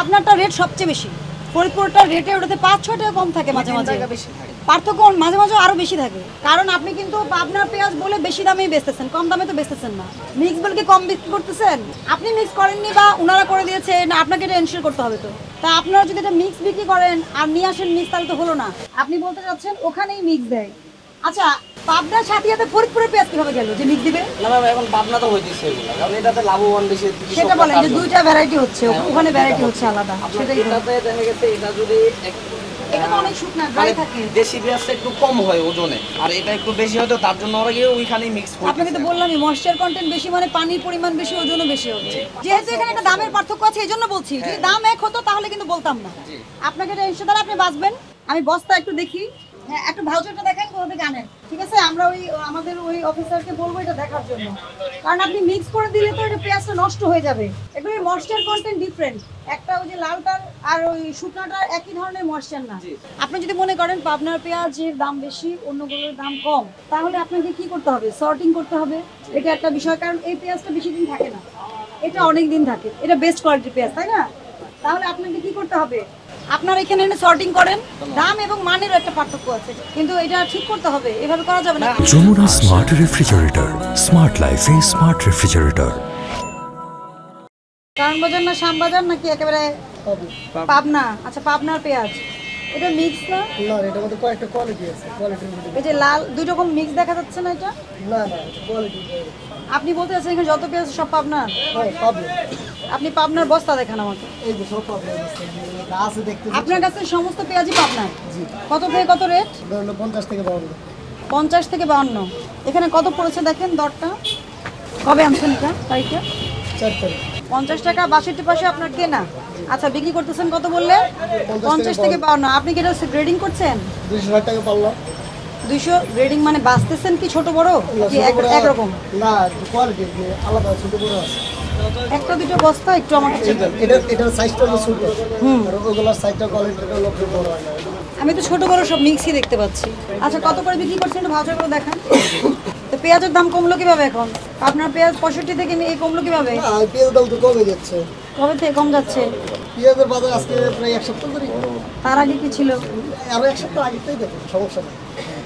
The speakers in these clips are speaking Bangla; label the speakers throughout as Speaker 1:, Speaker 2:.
Speaker 1: পাবনারটা রেট সবচেয়ে বেশি, ফরিদপুরটার রেটে ওটাতে ৫-৬ টাকা কম থাকে, মাঝে মাঝে পার্থক্য মাঝে মাঝে আরো বেশি থাকে। কারণ আপনি কিন্তু পাবনার পেঁয়াজ বলে বেশি দামেই বেচতেছেন, কম দামে তো বেচতেছেন না। মিক্স বলে কি কম বিক্রি করতেছেন? আপনি মিক্স করেননি বা ওনারা করে দিয়েছে না, আপনাকে এটা এনশিওর করতে হবে। তো তা আপনারা যদি এটা মিক্স বিক্রি করেন আর নিয়ে আসেন মিক্স, তাহলে তো হলো না। আপনি বলতে চাচ্ছেন ওখানেই মিক্স দেয়। আচ্ছা, পাবনার সাথিয়াতে ফরিদপুরের পেঁয়াজ কিভাবে গেল যে মিক্স দিবে?
Speaker 2: না ম্যাম, এখন পাবনা তো হইতেছে এগুলো, কারণ এটাতে লাভবান বেশি।
Speaker 1: সেটা বলেন যে দুইটা ভ্যারাইটি হচ্ছে, ওখানে ভ্যারাইটি হচ্ছে আলাদা। সেটাই
Speaker 2: এটাতে দেখা গেছে এটা যদি
Speaker 1: এটা তো অনেক শুকনা ড্রাই থাকে,
Speaker 2: দেশি পেঁয়াজটা একটু কম হয় ওজনে, আর এটা একটু বেশি হয়, তো তার জন্য ওরা গিয়ে ওইখানেই মিক্স করে।
Speaker 1: আপনাকে তো বললামই ময়েশ্চার কন্টেন্ট বেশি মানে পানির পরিমাণ বেশি, ওজনও বেশি হবে। যেহেতু এখানে একটা দামের পার্থক্য আছে, এই জন্য বলছি। যদি দাম এক হতো তাহলে কিন্তু বলতাম না। আপনাকে এটা এসে দ্বারা আপনি বাঁচবেন। আমি বস্তা একটু দেখি, হ্যাঁ একটু ভাউচারটা দেখেন কোথা থেকে আনেন, ঠিক আছে? আমরা ওই আমাদের ওই অফিসারকে বলবো এটা দেখার জন্য, কারণ আপনি মিক্স করে দিলে তো এটা পেঁয়াজটা নষ্ট হয়ে যাবে। এগুলোর ময়েশ্চার কন্টেন্ট ডিফারেন্ট, একটা ওই যে লালটার আর ওই শুকনাটার একই ধরনের ময়েশ্চার না। আপনি যদি মনে করেন পাবনার পেঁয়াজের দাম বেশি, অন্যগুলোর দাম কম, তাহলে আপনাকে কি করতে হবে? সর্টিং করতে হবে। এটা একটা বিষয়, কারণ এই পেঁয়াজটা বেশি দিন থাকে না, এটা অনেক দিন থাকে, এটা বেস্ট কোয়ালিটির পেঁয়াজ, তাই না? তাহলে আপনাকে কি করতে হবে? আপনার এখানে এনে সর্টিং করেন, দাম এবং মানেরও একটা পার্থক্য আছে, কিন্তু এটা ঠিক করতে হবে, এভাবে করা যাবে না।
Speaker 3: যমুনা স্মার্ট রেফ্রিজারেটর, স্মার্ট লাইফে স্মার্ট রেফ্রিজারেটর।
Speaker 1: কারণ বাজার না শ্যামবাজার নাকি একেবারে পাবনা? আচ্ছা, পাবনার পেঁয়াজ এটা মিক্স না?
Speaker 4: না, এটার মধ্যে কয়েকটা কোয়ালিটি আছে, কোয়ালিটির মধ্যে
Speaker 1: এই যে লাল দুই রকম মিক্স দেখা যাচ্ছে না, এটা
Speaker 4: না না কোয়ালিটি।
Speaker 1: আপনি বলতে চাচ্ছেন এখানে যত পেঁয়াজ সব পাবনার?
Speaker 4: হ্যাঁ পাবো।
Speaker 1: আপনি পাবনার বস্তা দেখান আমাকে।
Speaker 4: এই যে সব পাবো আছে দেখতে।
Speaker 1: আপনার কাছে সমস্ত পেঁয়াজই পাবনার? কত থেকে কত রেট?
Speaker 4: ধরুন 50 থেকে 52।
Speaker 1: 50 থেকে 52। এখানে কত পড়েছে দেখেন দরটা। কবে আনছেন এটা? তারিখে
Speaker 4: 4 তারিখ।
Speaker 1: 50 টাকা 62 পয়সা আপনার কেনা। আচ্ছা, বিক্রি করতেছেন কত বললে? 50 থেকে 52। আপনি কি এটা গ্রেডিং করছেন?
Speaker 4: 260 টাকা পাল্লা।
Speaker 1: 200 গ্রেডিং মানে বাঁচতেছেন কি ছোট বড় কি একরকম?
Speaker 4: না, কোয়ালিটি আলাদা, ছোট বড় আছে।
Speaker 1: একটা দুটো বস্তা একটু আমাকে
Speaker 4: এটার সাইজটা হলো ছোট, আর ওগুলোর সাইজটা কোয়ালিটিটা হলো একটু বড় হয় না।
Speaker 1: আমি তো ছোট বড় সব মিক্সই দেখতে পাচ্ছি। আচ্ছা, কত করে বিক্রি করছেন একটু ভাউচার করে দেখান। তো পেঁয়াজের দাম কমলো কিভাবে এখন? আপনার পেঁয়াজ 65 থেকে এই কমলো কিভাবে?
Speaker 4: না, পেঁয়াজের দাম তো কমে যাচ্ছে।
Speaker 1: কবে থেকে কম যাচ্ছে?
Speaker 4: পেঁয়াজের বাজার আজকে প্রায় 1 সপ্তাহ ধরে।
Speaker 1: তার আগে কি ছিল?
Speaker 4: আরো 1 সপ্তাহ আগেই দেখুন, সমস্যা নেই,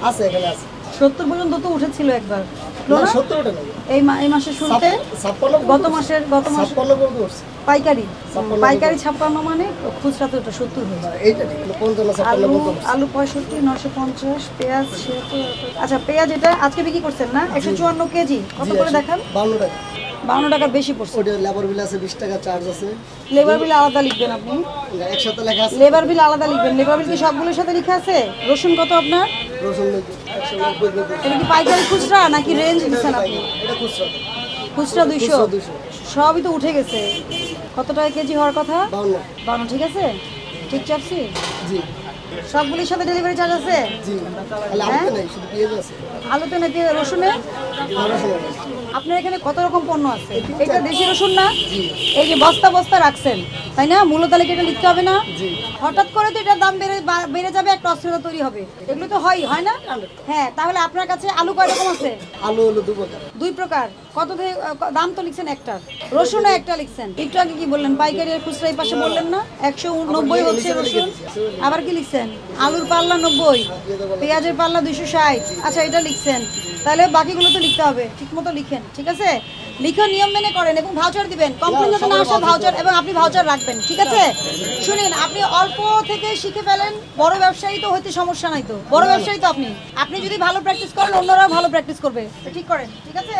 Speaker 4: আছে এখানে আছে।
Speaker 1: 70 পর্যন্ত তো উঠেছিল একবার।
Speaker 4: না, 70 ওটা না,
Speaker 1: এই মাসের শুরুতে
Speaker 4: 56
Speaker 1: গত মাসে
Speaker 4: 56 পর্যন্ত উঠছে।
Speaker 1: পাইকারি 56 মানে খুচরা তো এটা 70 হয়েছে।
Speaker 4: এইটা ঠিক 55 56 পর্যন্ত।
Speaker 1: আলু 65, 950, পেঁয়াজ 76। আচ্ছা, পেঁয়াজ এটা আজকে বিক্রি করছেন না? 154 কেজি। কত করে দেখান?
Speaker 4: 52 টাকা।
Speaker 1: 52 টাকা বেশি পড়ছে।
Speaker 4: ওটা লেবার বিল আছে, 20 টাকা চার্জ আছে।
Speaker 1: লেবার বিল আলাদা লিখবেন আপনি।
Speaker 4: একসাথে লেখা আছে।
Speaker 1: লেবার বিল আলাদা লিখবেন। লেবার বিল কি সবগুলোর সাথে লেখা আছে? রসুন কত আপনার?
Speaker 4: রসুন 190।
Speaker 1: এটা কি পাইকারি খুচরা নাকি রেঞ্জ দিচ্ছেন আপনি?
Speaker 4: এটা খুচরা।
Speaker 1: খুচরা 200। সবই তো উঠে গেছে। কত টাকা কেজি হওয়ার কথা? 52। ঠিক আছে, ঠিক চাচ্ছি?
Speaker 4: জি।
Speaker 1: সবগুলির সাথে ডেলিভারি চার্জ আছে?
Speaker 4: জি। তাহলে আলুতে নাই, শুধু পেঁয়াজ আছে।
Speaker 1: আলুতে নাকি রসুনে? আপনার এখানে কত রকম পণ্য আছে? এটা দেশি রসুন না? এই যে বস্তা বস্তা রাখছেন, তাই না? মূল্য তালিকা এটা লিখতে হবে না? হঠাৎ করে তো এটার দাম বেড়ে যাবে, একটা অস্থিরতা তৈরি হবে। এগুলো তো হয় না? হ্যাঁ, তাহলে আপনার কাছে আলু কয় রকম আছে?
Speaker 4: আলু হলো 2 প্রকার।
Speaker 1: 2 প্রকার। কত থেকে দাম তো লিখছেন একটার? রসুন একটা লিখছেন, একটু আগে কি বললেন? পাইকারি আর খুচরা এই পাশে বললেন না? 190 হচ্ছে রসুন। আবার কি লিখছেন? আলুর পাল্লা 90, পেঁয়াজের পাল্লা 260। আচ্ছা, এটা লিখছেন, তাহলে বাকিগুলো তো লিখতে হবে। ঠিক মতো লিখেন, ঠিক আছে? লিখে নিয়ম মেনে করেন এবং ভাউচার দিবেন। কমপ্লেন যাতে না আসে ভাউচার, এবং আপনি ভাউচার রাখবেন, ঠিক আছে? শুনুন, আপনি অল্প থেকে শিখে ফেলেন, বড় ব্যবসায়ী তো হইতে সমস্যা নাই। তো বড় ব্যবসায়ী তো আপনি যদি ভালো প্র্যাকটিস করেন, অন্যরাও ভালো প্র্যাকটিস করবে। ঠিক করেন, ঠিক আছে?